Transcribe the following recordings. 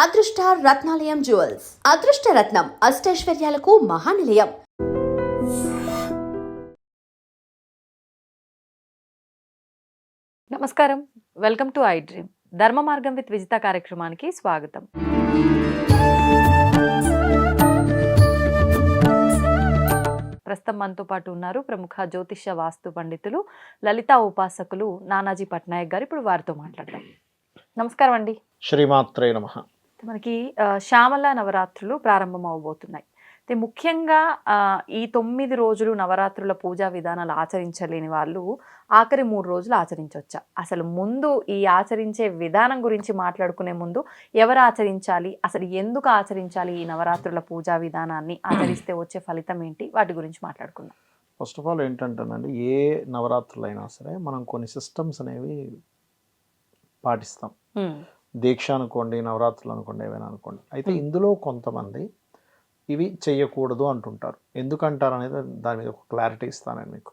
అదృష్ట రత్నాలయం జ్యువెల్స్ అదృష్ట రత్నం అష్టైశ్వర్యాలకు మహానిలయం. నమస్కారం, వెల్కమ్ టు ఐ డ్రీమ్. ధర్మ మార్గం విత్ విజిత కార్యక్రమానికి స్వాగతం. ప్రస్తుతం మనతో పాటు ఉన్నారు ప్రముఖ జ్యోతిష్య వాస్తు పండితులు, లలితా ఉపాసకులు నానాజీ పట్నాయక్ గారు. ఇప్పుడు వారితో మాట్లాడదాం. నమస్కారం అండి. శ్రీమాత్రే నమః. మనకి శ్యామల నవరాత్రులు ప్రారంభం అవబోతున్నాయి. అయితే ముఖ్యంగా ఈ 9 రోజులు నవరాత్రుల పూజా విధానాలు ఆచరించలేని వాళ్ళు ఆఖరి 3 రోజులు ఆచరించవచ్చా? అసలు ముందు ఈ ఆచరించే విధానం గురించి మాట్లాడుకునే ముందు ఎవరు ఆచరించాలి, అసలు ఎందుకు ఆచరించాలి ఈ నవరాత్రుల పూజా విధానాన్ని, ఆచరిస్తే వచ్చే ఫలితం ఏంటి, వాటి గురించి మాట్లాడుకుందాం. ఫస్ట్ ఆఫ్ ఆల్ ఏంటంటేనండి, ఏ నవరాత్రులు అయినా సరే మనం కొన్ని సిస్టమ్స్ అనేవి పాటిస్తాం. దీక్ష అనుకోండి, నవరాత్రులు అనుకోండి, ఏవైనా అనుకోండి. అయితే ఇందులో కొంతమంది ఇవి చెయ్యకూడదు అంటుంటారు. ఎందుకంటారు అనేది దాని మీద ఒక క్లారిటీ ఇస్తాను మీకు.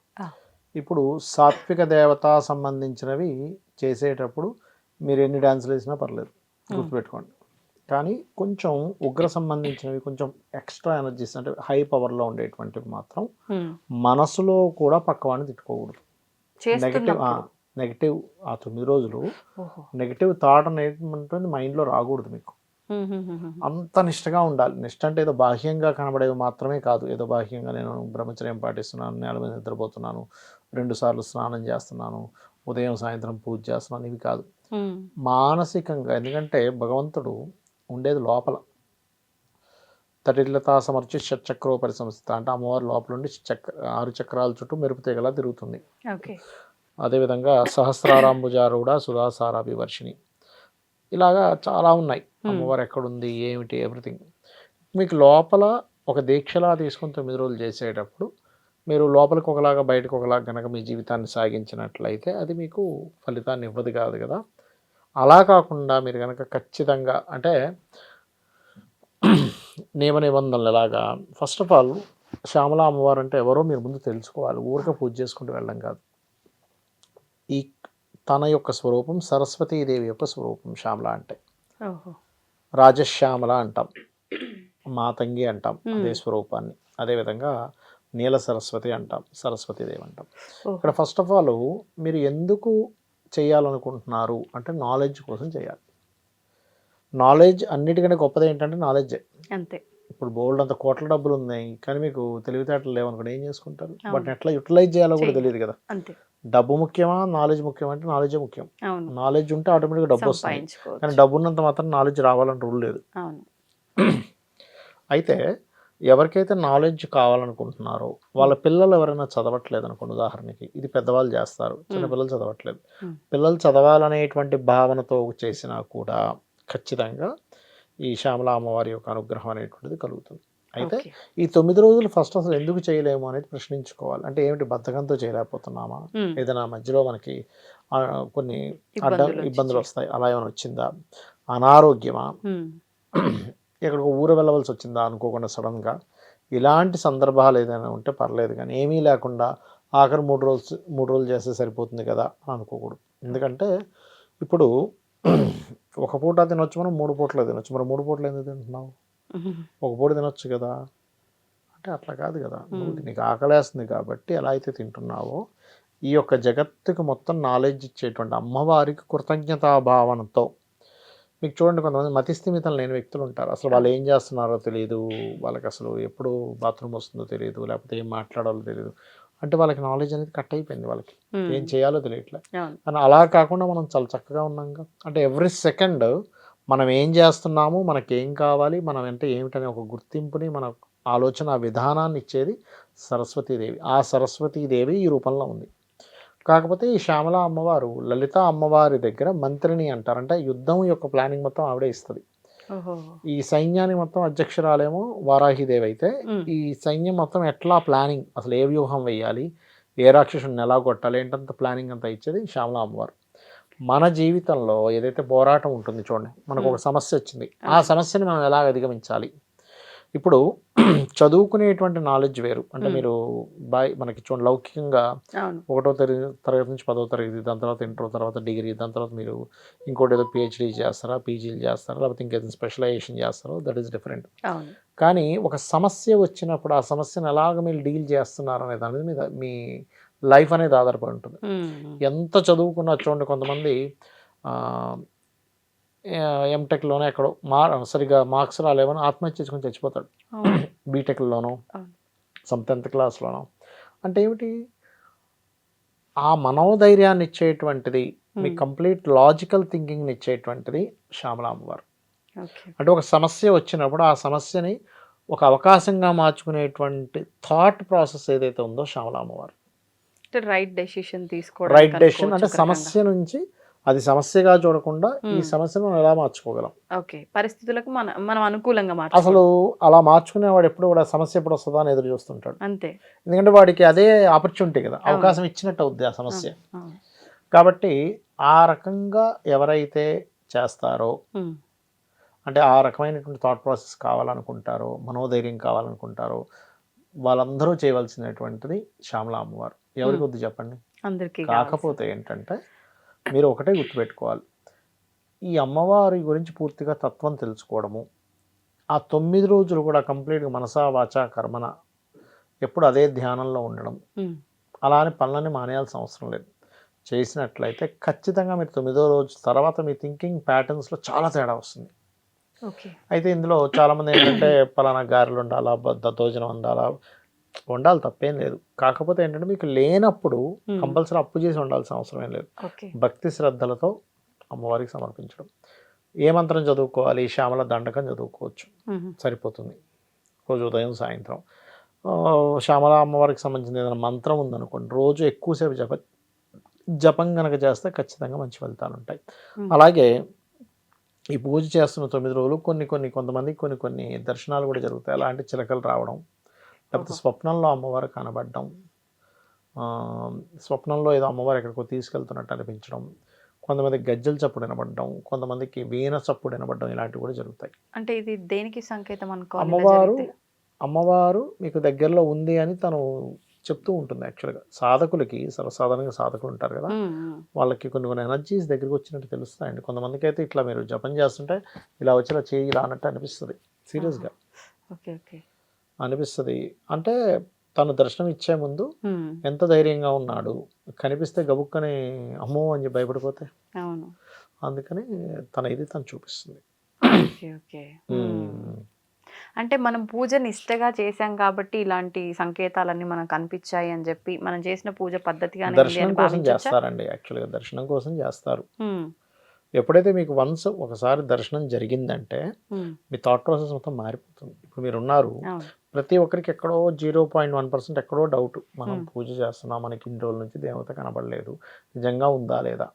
ఇప్పుడు సాత్విక దేవత సంబంధించినవి చేసేటప్పుడు మీరు ఎన్ని డ్యాన్సులు వేసినా పర్లేదు, గుర్తుపెట్టుకోండి. కానీ కొంచెం ఉగ్ర సంబంధించినవి, కొంచెం ఎక్స్ట్రా ఎనర్జీస్ అంటే హై పవర్లో ఉండేటువంటివి మాత్రం మనసులో కూడా పక్కవాడిని తిట్టుకోకూడదు. నెగిటివ్ ఆ 9 రోజులు నెగిటివ్ థాట్ అనేది మైండ్లో రాకూడదు. మీకు అంత నిష్టగా ఉండాలి. నిష్ట అంటే ఏదో బాహ్యంగా కనబడేవి మాత్రమే కాదు. ఏదో బాహ్యంగా నేను బ్రహ్మచర్యం పాటిస్తున్నాను, నేల మీద నిద్రపోతున్నాను, 2 సార్లు స్నానం చేస్తున్నాను, ఉదయం సాయంత్రం పూజ చేస్తున్నాను, ఇవి కాదు. మానసికంగా, ఎందుకంటే భగవంతుడు ఉండేది లోపల. తటిలతా సమర్చి షట్చక్రో పరిసంస్థిత అంటే అమ్మవారి లోపల ఉండి 6 చక్రాల చుట్టూ మెరుపు తీగలా తిరుగుతుంది. అదేవిధంగా సహస్రారాంబుజారూఢ సుధాసారాభివర్షిణి, ఇలాగా చాలా ఉన్నాయి. అమ్మవారు ఎక్కడుంది, ఏమిటి, ఎవ్రీథింగ్ మీకు లోపల ఒక దీక్షలా తీసుకుని 9 రోజులు చేసేటప్పుడు మీరు లోపలికి ఒకలాగా బయటకు ఒకలాగా కనుక మీ జీవితాన్ని సాగించినట్లయితే అది మీకు ఫలితాన్ని ఇవ్వదు కాదు కదా. అలా కాకుండా మీరు కనుక ఖచ్చితంగా అంటే నియమ నిబంధనలు ఎలాగా, ఫస్ట్ ఆఫ్ ఆల్ శ్యామల అమ్మవారు అంటే ఎవరో మీరు ముందు తెలుసుకోవాలి. ఊరికే పూజ చేసుకుంటూ వెళ్ళడం కాదు. ఈ తన యొక్క స్వరూపం సరస్వతీదేవి యొక్క స్వరూపం శ్యామల అంటే. రాజశ్యామల అంటాం, మాతంగి అంటాం అదే స్వరూపాన్ని. అదేవిధంగా నీల సరస్వతి అంటాం, సరస్వతీదేవి అంటాం. ఇక్కడ ఫస్ట్ ఆఫ్ ఆల్ మీరు ఎందుకు చేయాలనుకుంటున్నారు అంటే నాలెడ్జ్ కోసం చేయాలి. నాలెడ్జ్ అన్నిటికంటే గొప్పది ఏంటంటే నాలెడ్జే. అంతే. ఇప్పుడు బోల్డ్ అంత కోట్ల డబ్బులు ఉన్నాయి కానీ మీకు తెలివితేటలు లేవనుకోండి, ఏం చేసుకుంటారు? వాటిని ఎట్లా యూటిలైజ్ చేయాలో కూడా తెలియదు కదా. డబ్బు ముఖ్యమా, నాలెడ్జ్ ముఖ్యమా అంటే నాలెడ్జే ముఖ్యం. నాలెడ్జ్ ఉంటే ఆటోమేటిక్గా డబ్బు వస్తుంది. కానీ డబ్బు ఉన్నంత మాత్రం నాలెడ్జ్ రావాలని రూల్ లేదు. అయితే ఎవరికైతే నాలెడ్జ్ కావాలనుకుంటున్నారో వాళ్ళ పిల్లలు ఎవరైనా చదవట్లేదు అనుకోండి, ఉదాహరణకి ఇది పెద్దవాళ్ళు చేస్తారు, చిన్నపిల్లలు చదవట్లేదు, పిల్లలు చదవాలనేటువంటి భావనతో చేసినా కూడా ఖచ్చితంగా ఈ శ్యామల అమ్మవారి యొక్క అనుగ్రహం అనేటువంటిది కలుగుతుంది. అయితే ఈ 9 రోజులు ఫస్ట్ అసలు ఎందుకు చేయలేము అనేది ప్రశ్నించుకోవాలి. అంటే ఏమిటి, బద్ధకంతో చేయలేకపోతున్నామా, ఏదైనా మధ్యలో మనకి కొన్ని ఇబ్బందులు వస్తాయి, అలా ఏమైనా వచ్చిందా, అనారోగ్యమా, ఎక్కడికో ఊరు వెళ్ళవలసి వచ్చిందా అనుకోకుండా సడన్గా, ఇలాంటి సందర్భాలు ఏదైనా ఉంటే పర్లేదు. కానీ ఏమీ లేకుండా ఆఖరి 3 రోజులు చేస్తే సరిపోతుంది కదా అని అనుకోకూడదు. ఎందుకంటే ఇప్పుడు ఒక పూట తినొచ్చు, మనం 3 పూటలు తినొచ్చు. మరి 3 పూటలు ఎందుకు తింటున్నావు? ఒక పూట తినొచ్చు కదా అంటే అట్లా కాదు కదా. నీకు ఆకలేస్తుంది కాబట్టి ఎలా అయితే తింటున్నావో, ఈ యొక్క జగత్తుకు మొత్తం నాలెడ్జ్ ఇచ్చేటువంటి అమ్మవారికి కృతజ్ఞతాభావనతో మీకు చూడండి, కొంతమంది మతిస్థిమితం లేని వ్యక్తులు ఉంటారు. అసలు వాళ్ళు ఏం చేస్తున్నారో తెలియదు, వాళ్ళకి అసలు ఎప్పుడు బాత్రూమ్ వస్తుందో తెలియదు, లేకపోతే ఏం మాట్లాడాలో తెలియదు. అంటే వాళ్ళకి నాలెడ్జ్ అనేది కట్ అయిపోయింది, వాళ్ళకి ఏం చేయాలో తెలియట్లే. కానీ అలా కాకుండా మనం చాలా చక్కగా ఉన్నాంగా. అంటే ఎవ్రీ సెకండ్ మనం ఏం చేస్తున్నాము, మనకేం కావాలి, మనం అంటే ఏమిటనే ఒక గుర్తింపుని, మన ఆలోచన విధానాన్ని ఇచ్చేది సరస్వతీదేవి. ఆ సరస్వతీదేవి ఈ రూపంలో ఉంది. కాకపోతే ఈ శ్యామల అమ్మవారు లలిత అమ్మవారి దగ్గర మంత్రిని అంటారంటే యుద్ధం యొక్క ప్లానింగ్ మొత్తం ఆవిడే ఇస్తుంది. ఈ సైన్యానికి మొత్తం అధ్యక్షురాలేమో వారాహిదేవి అయితే ఈ సైన్యం మొత్తం ఎట్లా ప్లానింగ్, అసలు ఏ వ్యూహం వేయాలి, ఏ రాక్షసుని ఎలా కొట్టాలి ఏంటంత ప్లానింగ్ అంతా ఇచ్చేది శ్యామల అమ్మవారు. మన జీవితంలో ఏదైతే పోరాటం ఉంటుంది చూడండి, మనకు ఒక సమస్య వచ్చింది, ఆ సమస్యని మనం ఎలా అధిగమించాలి, ఇప్పుడు చదువుకునేటువంటి నాలెడ్జ్ వేరు. అంటే మీరు మనకి చూడండి లౌకికంగా అవును. 1వ తరగతి నుంచి 10వ తరగతి, దాని తర్వాత ఇంటర్, తర్వాత డిగ్రీ, దాని తర్వాత మీరు ఇంకోటి ఏదో పిహెచ్డీ చేస్తారా, పీజీలు చేస్తారా, లేకపోతే ఇంకేదో స్పెషలైజేషన్ చేస్తారో దట్ ఈస్ డిఫరెంట్. అవును. కానీ ఒక సమస్య వచ్చినప్పుడు ఆ సమస్యను ఎలాగ మీరు డీల్ చేస్తున్నారు అనే దాని మీద మీ లైఫ్ అనేది ఆధారపడి ఉంటుంది. ఎంత చదువుకున్నా చూడండి కొంతమంది ఎంటెక్లోనే ఎక్కడో సరిగా మార్క్స్ రాలేవని ఆత్మహత్య చేసుకొని చచ్చిపోతాడు. బీటెక్లోనో సమ్ 10th క్లాస్లోనో. అంటే ఏమిటి, ఆ మనోధైర్యాన్ని ఇచ్చేటువంటిది, మీ కంప్లీట్ లాజికల్ థింకింగ్ని ఇచ్చేటువంటిది శ్యామల అమ్మవారు. అంటే ఒక సమస్య వచ్చినప్పుడు ఆ సమస్యని ఒక అవకాశంగా మార్చుకునేటువంటి థాట్ ప్రాసెస్ ఏదైతే ఉందో శ్యామల అమ్మవారు. రైట్ డెసిషన్ తీసుకోవడం, రైట్ డెసిషన్ అంటే సమస్య నుంచి అది సమస్యగా చూడకుండా ఈ సమస్యను మనం ఎలా మార్చుకోగలం, ఓకే, పరిస్థితులకు మనం అనుకూలంగా అసలు అలా మార్చుకునేవాడు ఎప్పుడు కూడా సమస్య ఎప్పుడు వస్తుందా అని ఎదురు చూస్తుంటాడు. అంతే. ఎందుకంటే వాడికి అదే ఆపర్చునిటీ కదా, అవకాశం ఇచ్చినట్టు అవుద్ది ఆ సమస్య. కాబట్టి ఆ రకంగా ఎవరైతే చేస్తారో, అంటే ఆ రకమైనటువంటి థాట్ ప్రాసెస్ కావాలనుకుంటారో, మనోధైర్యం కావాలనుకుంటారో, వాళ్ళందరూ చేయవలసినటువంటిది శ్యామల అమ్మవారు. ఎవరికి వద్దు చెప్పండి అందరికీ. కాకపోతే ఏంటంటే మీరు ఒకటే గుర్తుపెట్టుకోవాలి, ఈ అమ్మవారి గురించి పూర్తిగా తత్వం తెలుసుకోవడము, ఆ 9 రోజులు కూడా కంప్లీట్గా మనసా వాచా కర్మన ఎప్పుడు అదే ధ్యానంలో ఉండడం, అలానే పనులని మానేయాల్సిన అవసరం లేదు. చేసినట్లయితే ఖచ్చితంగా మీరు 9వ రోజు తర్వాత మీ థింకింగ్ ప్యాటర్న్స్లో చాలా తేడా వస్తుంది. అయితే ఇందులో చాలామంది ఏంటంటే పలానా గారెలు ఉండాలా, దద్దోజనం ఉండాలి, తప్పేం లేదు. కాకపోతే ఏంటంటే మీకు లేనప్పుడు కంపల్సరీ అప్పు చేసి ఉండాల్సిన అవసరం ఏం లేదు. భక్తి శ్రద్ధలతో అమ్మవారికి సమర్పించడం. ఏ మంత్రం చదువుకోవాలి, శ్యామల దండకం చదువుకోవచ్చు, సరిపోతుంది రోజు ఉదయం సాయంత్రం. శ్యామల అమ్మవారికి సంబంధించిన ఏదైనా మంత్రం ఉందనుకోండి, రోజు ఎక్కువసేపు జపం కనుక చేస్తే ఖచ్చితంగా మంచి ఫలితాలు ఉంటాయి. అలాగే ఈ పూజ చేస్తున్న 9 రోజులు కొంతమందికి కొన్ని దర్శనాలు కూడా జరుగుతాయి. అలాంటి చిలకలు రావడం, లేకపోతే స్వప్నంలో అమ్మవారు కనబడడం, స్వప్నంలో ఏదో అమ్మవారు ఎక్కడికో తీసుకెళ్తున్నట్టు అనిపించడం, కొంతమంది గజ్జల చప్పుడు వినబడడం, కొంతమందికి వీణ చప్పుడు వినబడడం, ఇలాంటివి కూడా జరుగుతాయి. అంటే ఇది దేనికి సంకేతం అనుకో? అమ్మవారు మీకు దగ్గరలో ఉంది అని తను చెప్తూ ఉంటుంది. యాక్చువల్గా సాధకులకి, సర్వసాధారణంగా సాధకులు ఉంటారు కదా, వాళ్ళకి కొన్ని ఎనర్జీస్ దగ్గరికి వచ్చినట్టు తెలుస్తాయండి. కొంతమందికి అయితే ఇట్లా మీరు జపం చేస్తుంటే ఇలా వచ్చి ఇలా చేయి రానట్టు అనిపిస్తుంది, సీరియస్గా అనిపిస్తుంది. అంటే తను దర్శనం ఇచ్చే ముందు ఎంత ధైర్యంగా ఉన్నాడు, కనిపిస్తే గబుక్కని అమ్మో అని చెప్పి భయపడిపోతే, అందుకని తను చూపిస్తుంది. అంటే మనం పూజ నిష్టగా చేశాం కాబట్టి ఇలాంటి సంకేతాలన్నీ మనకు కనిపించాయి అని చెప్పి మనం చేసిన పూజ పద్ధతిగా దర్శనం కోసం చేస్తారండి. యాక్చువల్గా దర్శనం కోసం చేస్తారు. ఎప్పుడైతే మీకు ఒకసారి దర్శనం జరిగిందంటే మీ థాట్ ప్రాసెస్ మొత్తం మారిపోతుంది. ఇప్పుడు మీరు ఉన్నారు, ప్రతి ఒక్కరికి ఎక్కడో 0.1% ఎక్కడో డౌట్, మనం పూజ చేస్తున్నాం, మనకి ఇన్ని రోజుల నుంచి దేవత కనబడలేదు, నిజంగా ఉందా లేదా,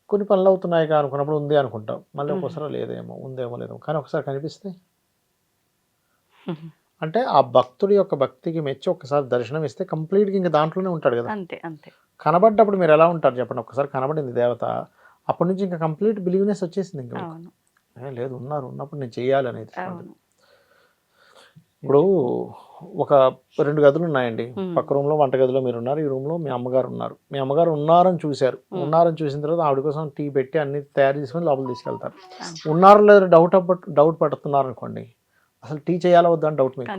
కొన్ని పనులు అవుతున్నాయి అనుకున్నప్పుడు ఉంది అనుకుంటాం, మళ్ళీ ఒక్కోసారి లేదేమో, ఉందేమో లేదేమో, కానీ ఒకసారి కనిపిస్తే అంటే ఆ భక్తుడి యొక్క భక్తికి మెచ్చి ఒకసారి దర్శనం ఇస్తే కంప్లీట్గా ఇంకా దాంట్లోనే ఉంటాడు కదా. కనబడ్డప్పుడు మీరు ఎలా ఉంటారు చెప్పండి, ఒకసారి కనబడింది దేవత, అప్పటి నుంచి ఇంకా కంప్లీట్ బిలీవ్నెస్ వచ్చేసింది. ఇంకా లేదు ఉన్నప్పుడు నేను చెయ్యాలి అనేది. ఇప్పుడు ఒక 2 గదులు ఉన్నాయండి, పక్క రూమ్లో వంట గదిలో మీరు ఉన్నారు, ఈ రూమ్లో మీ అమ్మగారు ఉన్నారు. మీ అమ్మగారు ఉన్నారని చూసిన తర్వాత ఆవిడ కోసం టీ పెట్టి అన్ని తయారు చేసుకొని లోపల తీసుకెళ్తారు. ఉన్నారో లేదో డౌట్ పడుతున్నారు అనుకోండి, అసలు టీ చేయాలా వద్దా అని డౌట్ మీకు,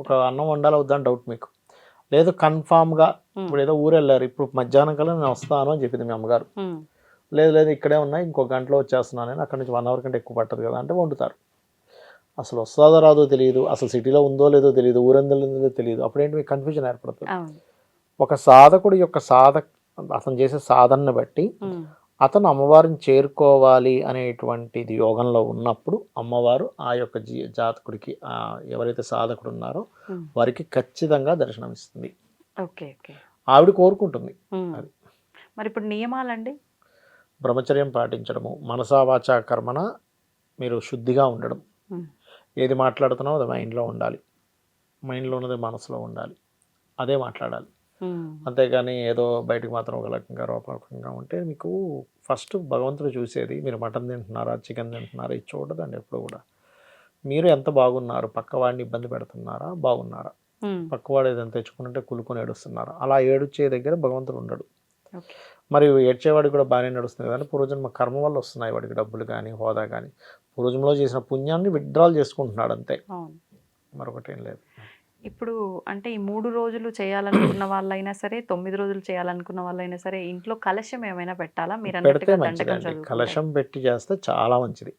ఒక అన్నం వండాలా వద్దా అని డౌట్ మీకు, లేదు కన్ఫామ్గా ఇప్పుడు ఏదో ఊరు వెళ్ళారు, ఇప్పుడు మధ్యాహ్నం కల్లా నేను వస్తాను అని చెప్పింది మీ అమ్మగారు, లేదు ఇక్కడే ఉన్నాయి, ఇంకో గంటలో వచ్చేస్తున్నాను నేను, అక్కడి నుంచి 1 అవర్ కంటే ఎక్కువ పట్టదు కదా అంటే వండుతారు. అసలు వస్తుందో రాదో తెలియదు, అసలు సిటీలో ఉందో లేదో తెలియదు, ఊరందరూ తెలియదు, అప్పుడేంటి మీకు కన్ఫ్యూజన్ ఏర్పడుతుంది. ఒక సాధకుడి యొక్క అతను చేసే సాధనని బట్టి అతను అమ్మవారిని చేరుకోవాలి అనేటువంటిది యోగంలో ఉన్నప్పుడు అమ్మవారు ఆ యొక్క జాతకుడికి, ఎవరైతే సాధకుడు ఉన్నారో వారికి ఖచ్చితంగా దర్శనం ఇస్తుంది. ఆవిడ కోరుకుంటుంది. మరి ఇప్పుడు నియమాలండి, బ్రహ్మచర్యం పాటించడము, మనసా వాచా కర్మన మీరు శుద్ధిగా ఉండడం, ఏది మాట్లాడుతున్నావో అది మైండ్లో ఉండాలి, మైండ్లో ఉన్నది మనసులో ఉండాలి, అదే మాట్లాడాలి. అంతేగాని ఏదో బయటకు మాత్రం ఒక రకంగా రూపకంగా ఉంటే మీకు ఫస్ట్ భగవంతుడు చూసేది మీరు మటన్ తింటున్నారా, చికెన్ తింటున్నారా, ఇది చూడదండి ఎప్పుడు కూడా. మీరు ఎంత బాగున్నారు, పక్కవాడిని ఇబ్బంది పెడుతున్నారా, బాగున్నారా, పక్కవాడు ఏదైనా తెచ్చుకుంటే కులుకొని ఏడుస్తున్నారా, అలా ఏడుచే దగ్గర భగవంతుడు ఉండడు. ఓకే. మరి ఏడ్చేవాడికి కూడా బాగానే నడుస్తుంది కానీ పూర్వజన్మ కర్మ వల్ల వస్తున్నాయి వాడికి డబ్బులు కానీ హోదా కానీ. పూర్వజన్మలో చేసిన పుణ్యాన్ని విత్డ్రాల్ చేసుకుంటున్నాడు అంతే, అవును. మరొకటి ఏం లేదు. ఇప్పుడు అంటే ఈ 3 రోజులు చేయాలనుకున్న వాళ్ళైనా సరే, 9 రోజులు చేయాలనుకున్న వాళ్ళైనా సరే, ఇంట్లో కలశం ఏమైనా పెట్టాలా? మీరు పెడితే అన్నట్టుగా దండకం మంచిదండి, చదువుకుంటారు. కలశం పెట్టి చేస్తే చాలా మంచిది.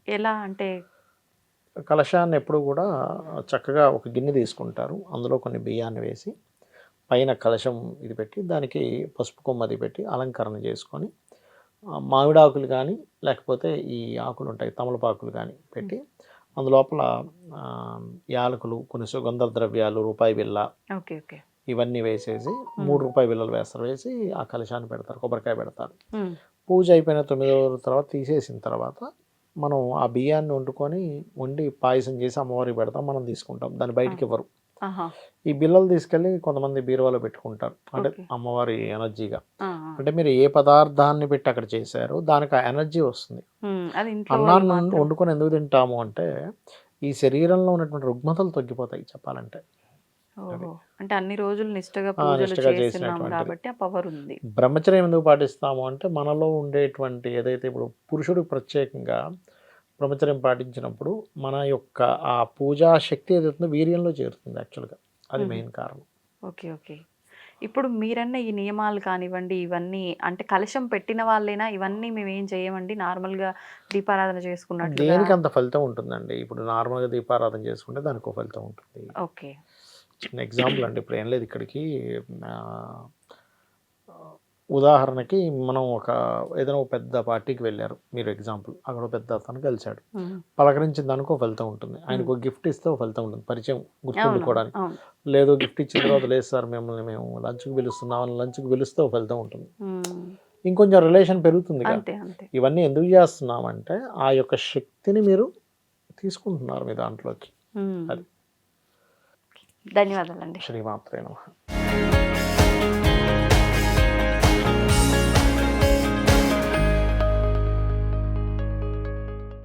ఎలా అంటే? కలశాన్ని ఎప్పుడు కూడా చక్కగా ఒక గిన్నె తీసుకుంటారు, అందులో కొన్ని బియ్యాన్ని వేసి పైన కలశం ఇది పెట్టి దానికి పసుపు కొమ్మది పెట్టి అలంకరణ చేసుకొని మామిడాకులు కానీ లేకపోతే ఈ ఆకులు ఉంటాయి తమలపాకులు కానీ పెట్టి అందులోపల యాలకులు, కొన్ని సుగంధ ద్రవ్యాలు, రూపాయి బిళ్ళ, ఓకే ఓకే, ఇవన్నీ వేసేసి 3 రూపాయి బిళ్ళలు వేస్తారు, వేసి ఆ కలశాన్ని పెడతారు, కొబ్బరికాయ పెడతారు. పూజ అయిపోయిన 9వ రోజు తర్వాత తీసేసిన తర్వాత మనం ఆ బియ్యాన్ని వండి పాయసం చేసి అమ్మవారికి పెడతాం, మనం తీసుకుంటాం, దాన్ని బయటికి ఇవ్వరు. ఈ బిళ్ళలు తీసుకెళ్ళి కొంతమంది బీరువాలో పెట్టుకుంటారు, అంటే అమ్మవారి ఎనర్జీగా. అంటే మీరు ఏ పదార్థాన్ని పెట్టి అక్కడ చేశారో దానికి ఆ ఎనర్జీ వస్తుంది. అన్నాన్ని వండుకొని ఎందుకు తింటాము అంటే ఈ శరీరంలో ఉన్నటువంటి రుగ్మతలు తగ్గిపోతాయి చెప్పాలంటే. అంటే అన్ని రోజులు నిష్టగా పూజలు చేస్తున్నాం కాబట్టి ఆ పవర్ ఉంది. బ్రహ్మచర్యం ఎందుకు పాటిస్తాము అంటే మనలో ఉండేటువంటి ఏదైతే ఇప్పుడు పురుషుడు ప్రత్యేకంగా బ్రహ్మచర్యం పాటించినప్పుడు మన యొక్క ఆ పూజా శక్తి ఏదైతుందో వీర్యంలో చేరుతుంది యాక్చువల్గా, అది మెయిన్ కారణం. Okay okay. ఇప్పుడు మీరన్న ఈ నియమాలు కానివ్వండి, ఇవన్నీ అంటే కలశం పెట్టిన వాళ్ళైనా ఇవన్నీ మేము ఏం చేయమండి, నార్మల్గా దీపారాధన చేసుకున్నట్టు దేనికి అంత ఫలితం ఉంటుందండి. ఇప్పుడు నార్మల్గా దీపారాధన చేసుకుంటే దానికి ఒక ఫలితం ఉంటుంది. ఓకే. చిన్న ఎగ్జాంపుల్ అండి, ఇప్పుడు ఏం లేదు, ఇక్కడికి ఉదాహరణకి మనం ఏదైనా ఒక పెద్ద పార్టీకి వెళ్ళారు మీరు, ఎగ్జాంపుల్ అక్కడ పెద్ద అతను కలిశాడు, పలకరించిన దానికి ఒక ఫలితం ఉంటుంది, ఆయనకు ఒక గిఫ్ట్ ఇస్తే ఒక ఫలితం ఉంటుంది, పరిచయం గుర్తుండుకోవడానికి. లేదు గిఫ్ట్ ఇచ్చిన తర్వాత లేదు సార్ మిమ్మల్ని మేము లంచ్కి పిలుస్తున్నామని లంచ్కి పిలిస్తే ఒక ఫలితం ఉంటుంది, ఇంకొంచెం రిలేషన్ పెరుగుతుంది కదా. ఇవన్నీ ఎందుకు చేస్తున్నామంటే ఆ యొక్క శక్తిని మీరు తీసుకుంటున్నారు మీ దాంట్లోకి. అది. ధన్యవాదాలండి. శ్రీమాత్రే నమః.